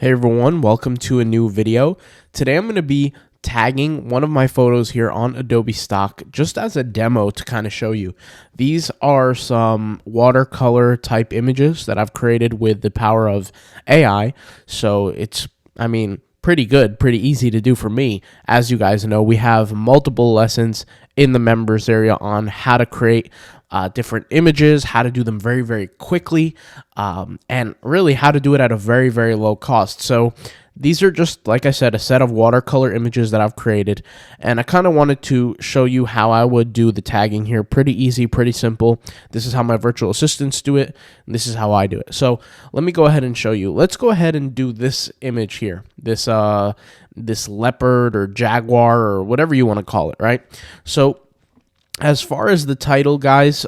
Hey everyone, welcome to a new video. Today I'm going to be tagging one of my photos here on Adobe Stock just as a demo to kind of show you. These are some watercolor type images that I've created with the power of AI. So it's, pretty good, pretty easy to do for me. As you guys know, we have multiple lessons in the members area on how to create different images, how to do them very, very quickly, and really how to do it at a very, very low cost. So these are just, like I said, a set of watercolor images that I've created, and I kind of wanted to show you how I would do the tagging here. Pretty easy, pretty simple. This is how my virtual assistants do it, and this is how I do it. So let me go ahead and show you. Let's go ahead and do this image here, this leopard or jaguar or whatever you want to call it, right? So as far as the title, guys,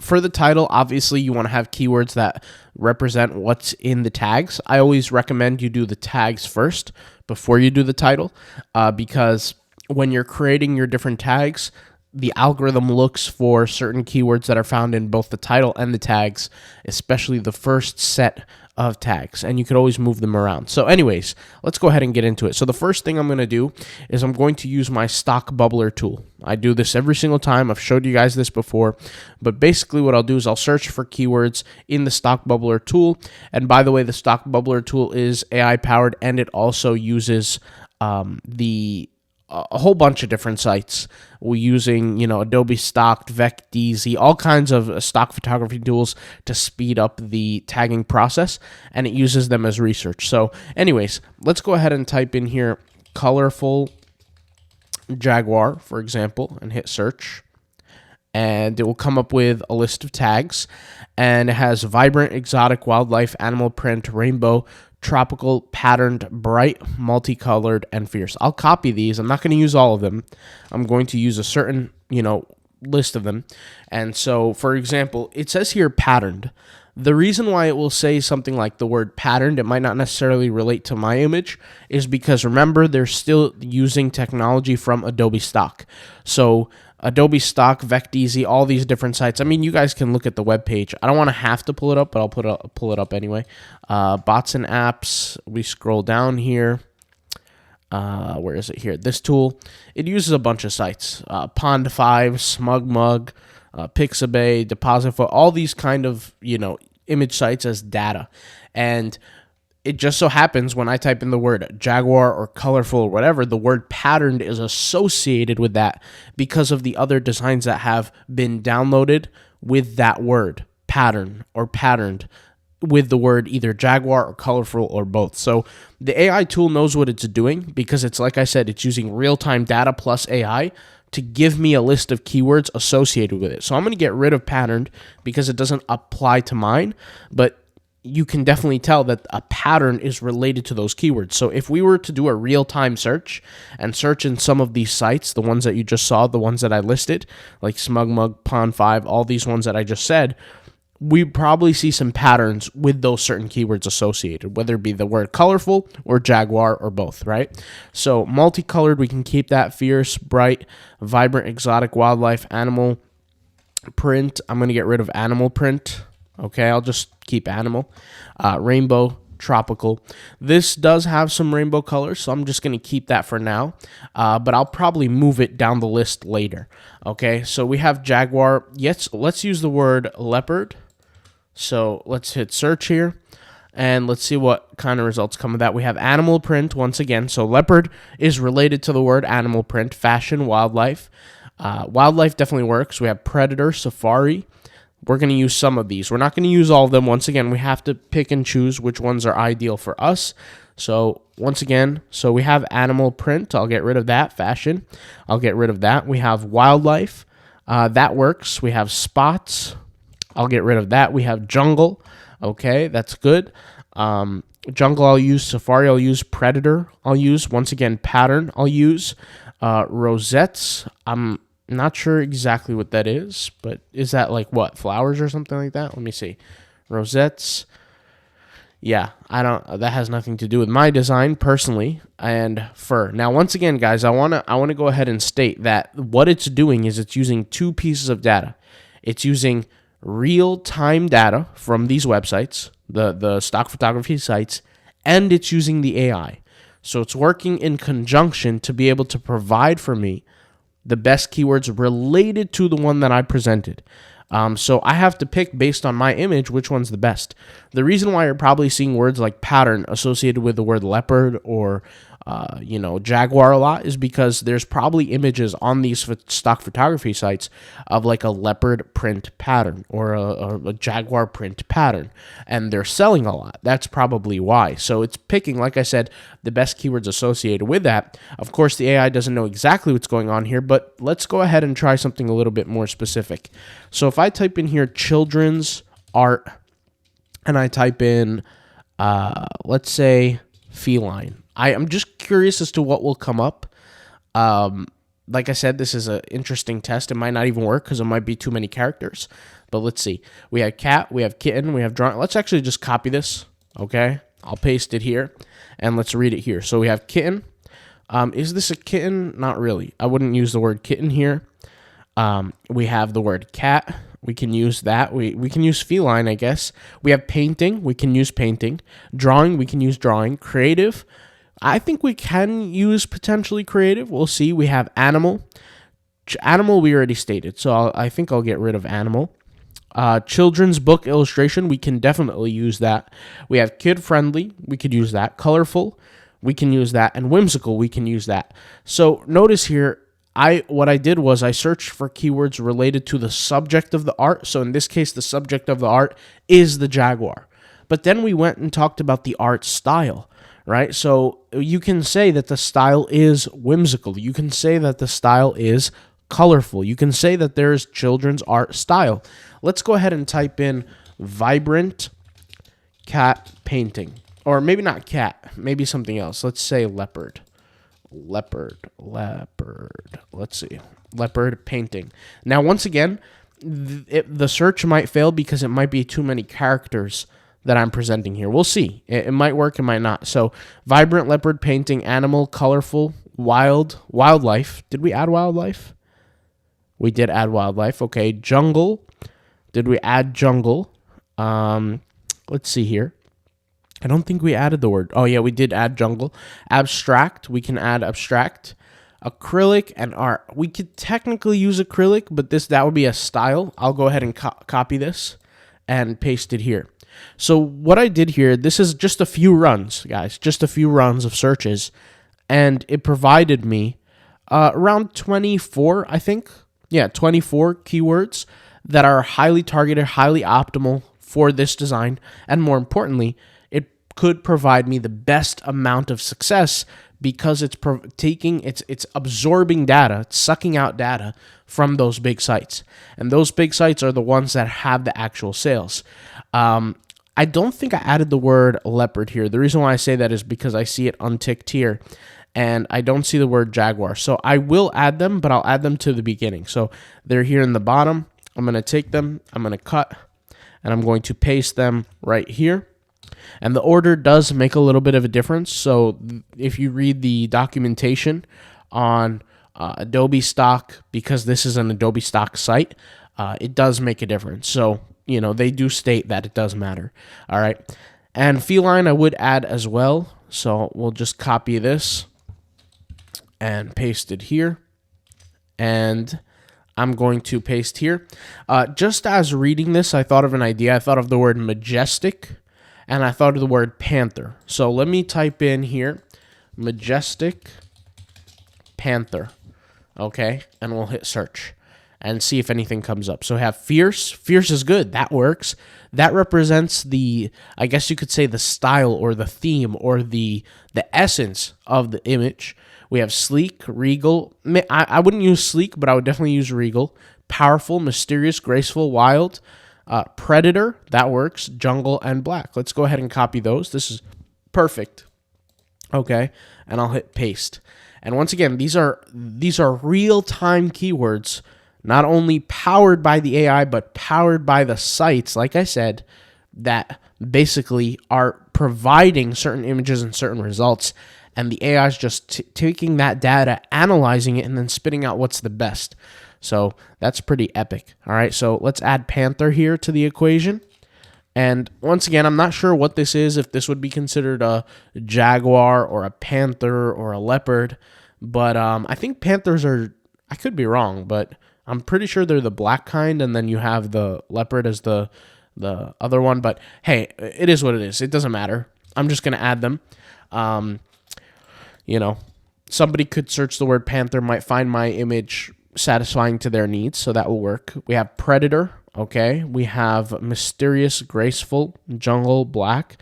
for the title, obviously you want to have keywords that represent what's in the tags. I always recommend you do the tags first before you do the title, because when you're creating your different tags, the algorithm looks for certain keywords that are found in both the title and the tags, especially the first set of tags, and you could always move them around. So anyways, let's go ahead and get into it. So the first thing I'm going to do is I'm going to use my stock bubbler tool. I do this every single time. I've showed you guys this before, but basically what I'll do is I'll search for keywords in the stock bubbler tool. And by the way, the stock bubbler tool is AI powered, and it also uses a whole bunch of different sites. We're using, Adobe Stock, VecDeezy, all kinds of stock photography tools to speed up the tagging process, and it uses them as research. So anyways, let's go ahead and type in here colorful jaguar, for example, and hit search. And it will come up with a list of tags, and it has vibrant, exotic, wildlife, animal print, rainbow, tropical, patterned, bright, multicolored, and fierce. I'll copy these. I'm not going to use all of them. I'm going to use a certain, list of them. And so, for example, it says here patterned. The reason why it will say something like the word patterned, it might not necessarily relate to my image, is because remember, they're still using technology from Adobe Stock. So Adobe Stock, VecDeezy, all these different sites. You guys can look at the webpage. I don't want to have to pull it up, but I'll pull it up anyway. Bots and apps. We scroll down here. Where is it here? This tool. It uses a bunch of sites. Pond5, SmugMug, Pixabay, Depositful, all these kind of, image sites as data. And it just so happens when I type in the word jaguar or colorful or whatever, the word patterned is associated with that because of the other designs that have been downloaded with that word, pattern or patterned, with the word either jaguar or colorful or both. So the AI tool knows what it's doing because it's, like I said, it's using real-time data plus AI to give me a list of keywords associated with it. So I'm going to get rid of patterned because it doesn't apply to mine, but you can definitely tell that a pattern is related to those keywords. So if we were to do a real-time search and search in some of these sites, the ones that you just saw, the ones that I listed, like SmugMug, Pond5, all these ones that I just said, we probably see some patterns with those certain keywords associated, whether it be the word colorful or jaguar or both, right? So multicolored, we can keep that. Fierce, bright, vibrant, exotic, wildlife, animal print. I'm going to get rid of animal print. Okay, I'll just keep animal. Rainbow, tropical. This does have some rainbow colors, so I'm just going to keep that for now. But I'll probably move it down the list later. Okay, so we have jaguar. Yes, let's use the word leopard. So let's hit search here, and let's see what kind of results come of that. We have animal print once again. So leopard is related to the word animal print. Fashion, wildlife. Wildlife definitely works. We have predator, safari. We're going to use some of these. We're not going to use all of them. Once again, we have to pick and choose which ones are ideal for us. So once again, so we have animal print. I'll get rid of that. Fashion. I'll get rid of that. We have wildlife. That works. We have spots. I'll get rid of that. We have jungle. Okay, that's good. Jungle I'll use. Safari I'll use. Predator I'll use. Once again, pattern I'll use. Rosettes. I'm not sure exactly what that is, but is that like what? Flowers or something like that? Let me see. Rosettes. Yeah, that has nothing to do with my design personally. And fur. Now, once again, guys, I want to go ahead and state that what it's doing is it's using two pieces of data. It's using real-time data from these websites, the stock photography sites, and it's using the AI. So it's working in conjunction to be able to provide for me the best keywords related to the one that I presented. So I have to pick based on my image which one's the best. The reason why you're probably seeing words like pattern associated with the word leopard or jaguar a lot is because there's probably images on these stock photography sites of like a leopard print pattern or a jaguar print pattern, and they're selling a lot. That's probably why. So it's picking, like I said, the best keywords associated with that. Of course, the AI doesn't know exactly what's going on here, but let's go ahead and try something a little bit more specific. So if I type in here children's art and I type in, let's say, feline, I'm just curious as to what will come up. Like I said, this is an interesting test. It might not even work because it might be too many characters. But let's see. We have cat, we have kitten, we have drawing. Let's actually just copy this, okay? I'll paste it here, and let's read it here. So we have kitten. Is this a kitten? Not really. I wouldn't use the word kitten here. We have the word cat. We can use that. We can use feline, I guess. We have painting. We can use painting. Drawing. We can use drawing. Creative. I think we can use potentially creative. We'll see. We have animal. Animal we already stated, so I think I'll get rid of animal. Children's book illustration. We can definitely use that. We have kid-friendly. We could use that. Colorful. We can use that. And whimsical. We can use that. So notice here, what I did was I searched for keywords related to the subject of the art. So in this case, the subject of the art is the jaguar. But then we went and talked about the art style, right? So you can say that the style is whimsical. You can say that the style is colorful. You can say that there is children's art style. Let's go ahead and type in vibrant cat painting. Or maybe not cat, maybe something else. Let's say leopard. Leopard. Let's see. Leopard painting. Now, once again, the search might fail because it might be too many characters that I'm presenting here. We'll see. It might work, it might not. So, vibrant leopard painting, animal, colorful, wildlife. Did we add wildlife? We did add wildlife. Okay, jungle. Did we add jungle? Let's see here. I don't think we added the word. Oh, yeah, we did add jungle. Abstract. We can add abstract. Acrylic and art. We could technically use acrylic, but that would be a style. I'll go ahead and copy this and paste it here. So what I did here, this is just a few runs, guys. Just a few runs of searches. And it provided me around 24, I think. Yeah, 24 keywords that are highly targeted, highly optimal for this design. And more importantly, it could provide me the best amount of success because it's it's absorbing data, it's sucking out data from those big sites. And those big sites are the ones that have the actual sales. I don't think I added the word leopard here. The reason why I say that is because I see it unticked here, and I don't see the word jaguar. So I will add them, but I'll add them to the beginning. So they're here in the bottom. I'm going to take them, I'm going to cut, and I'm going to paste them right here. And the order does make a little bit of a difference. So if you read the documentation on Adobe stock, because this is an Adobe stock site, it does make a difference. So, they do state that it does matter. All right. And feline I would add as well. So we'll just copy this and paste it here. And I'm going to paste here. Just as reading this, I thought of an idea. I thought of the word majestic, and I thought of the word panther. So let me type in here, majestic panther, okay? And we'll hit search and see if anything comes up. So I have fierce. Fierce is good. That works. That represents I guess you could say the style or the theme or the essence of the image. We have sleek, regal. I wouldn't use sleek, but I would definitely use regal. Powerful, mysterious, graceful, wild. Predator, that works. Jungle and black. Let's go ahead and copy those. This is perfect. Okay, and I'll hit paste. And once again, these are real-time keywords, not only powered by the AI, but powered by the sites, like I said, that basically are providing certain images and certain results. And the AI is just taking that data, analyzing it, and then spitting out what's the best. So that's pretty epic. All right, so let's add panther here to the equation. And once again, I'm not sure what this is, if this would be considered a jaguar or a panther or a leopard, but I think panthers are, I could be wrong, but I'm pretty sure they're the black kind, and then you have the leopard as the other one. But hey, it is what it is. It doesn't matter. I'm just going to add them. You know, somebody could search the word panther, might find my image satisfying to their needs, so that will work. We have predator. Okay, we have mysterious, graceful, jungle, black.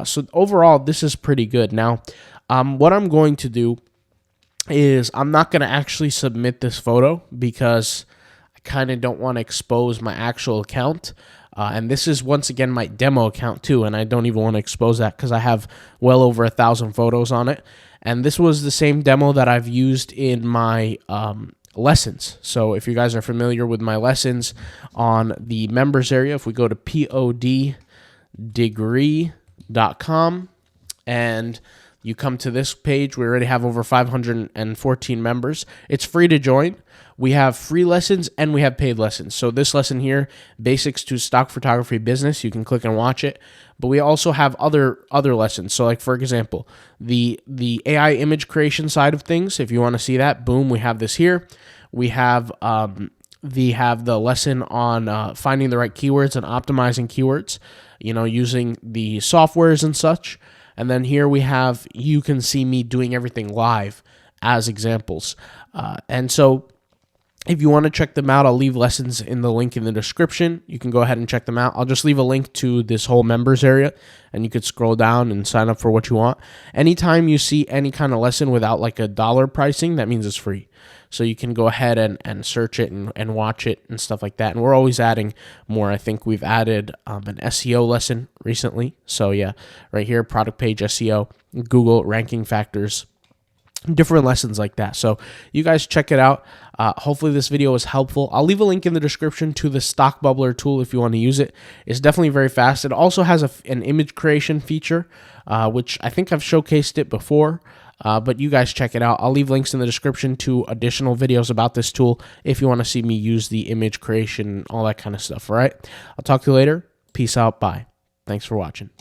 So overall, this is pretty good. Now, what I'm going to do is I'm not going to actually submit this photo because I kind of don't want to expose my actual account. And this is, once again, my demo account too, and I don't even want to expose that because I have well over 1,000 photos on it. And this was the same demo that I've used in my lessons. So if you guys are familiar with my lessons on the members area, if we go to poddegree.com and you come to this page, we already have over 514 members. It's free to join. We have free lessons and we have paid lessons. So this lesson here, Basics to Stock Photography Business, you can click and watch it. But we also have other lessons. So like, for example, the AI image creation side of things, if you want to see that, boom, we have this here. We have the lesson on finding the right keywords and optimizing keywords, you know, using the softwares and such. And then here we have, you can see me doing everything live as examples. And so if you want to check them out, I'll leave lessons in the link in the description. You can go ahead and check them out. I'll just leave a link to this whole members area, and you could scroll down and sign up for what you want. Anytime you see any kind of lesson without like a dollar pricing, that means it's free. So you can go ahead and search it and watch it and stuff like that. And we're always adding more. I think we've added an SEO lesson recently. So yeah, right here, product page SEO, Google ranking factors, different lessons like that. So you guys check it out. Hopefully this video was helpful. I'll leave a link in the description to the stock bubbler tool if you want to use it. It's definitely very fast. It also has an image creation feature, which I think I've showcased it before. But you guys check it out. I'll leave links in the description to additional videos about this tool if you want to see me use the image creation, all that kind of stuff. All right. I'll talk to you later. Peace out. Bye. Thanks for watching.